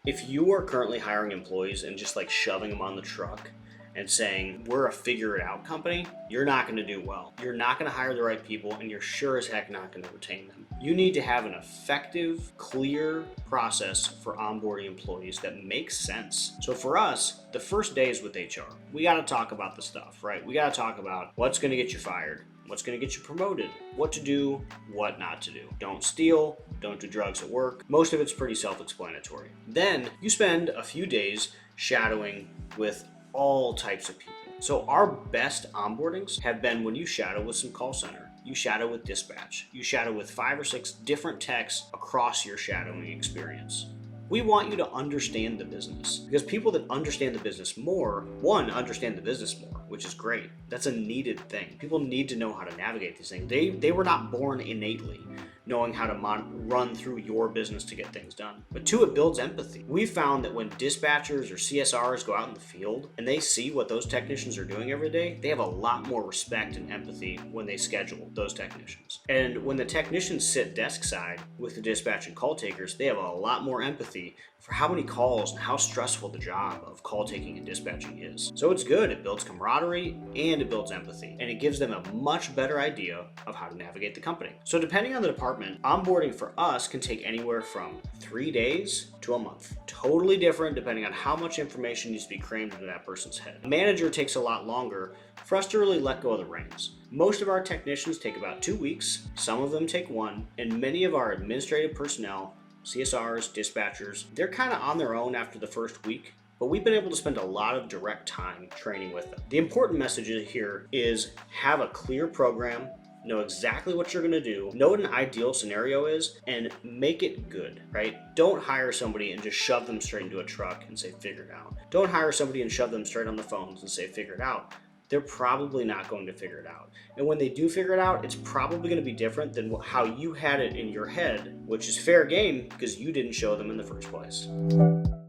If you are currently hiring employees and just like shoving them on the truck and saying, we're a figure it out company, you're not going to do well. You're not going to hire the right people, and you're sure as heck not going to retain them. You need to have an effective, clear process for onboarding employees that makes sense. So for us, the first day is with HR. We got to talk about the stuff, right? We got to talk about what's going to get you fired, what's going to get you promoted, what to do, what not to do. Don't steal, don't do drugs at work. Most of it's pretty self-explanatory. Then you spend a few days shadowing with all types of people. So our best onboardings have been when you shadow with some call center, you shadow with dispatch, you shadow with 5 or 6 different techs across your shadowing experience. We want you to understand the business, because people that understand the business more, one, understand the business more, which is great. That's a needed thing. People need to know how to navigate these things. They were not born innately knowing how to run through your business to get things done. But two, it builds empathy. We found that when dispatchers or CSRs go out in the field and they see what those technicians are doing every day, they have a lot more respect and empathy when they schedule those technicians. And when the technicians sit desk side with the dispatch and call takers, they have a lot more empathy for how many calls and how stressful the job of call taking and dispatching is. So it's good. It builds camaraderie and it builds empathy, and it gives them a much better idea of how to navigate the company. So depending on the department, onboarding for us can take anywhere from 3 days to a month. Totally different depending on how much information needs to be crammed into that person's head. A manager takes a lot longer for us to really let go of the reins. Most of our technicians take about 2 weeks, some of them take 1, and many of our administrative personnel, CSRs, dispatchers, they're kind of on their own after the first week, but we've been able to spend a lot of direct time training with them. The important message here is have a clear program, know exactly what you're gonna do, know what an ideal scenario is, and make it good, right? Don't hire somebody and just shove them straight into a truck and say, figure it out. Don't hire somebody and shove them straight on the phones and say, figure it out. They're probably not going to figure it out. And when they do figure it out, it's probably going to be different than how you had it in your head, which is fair game because you didn't show them in the first place.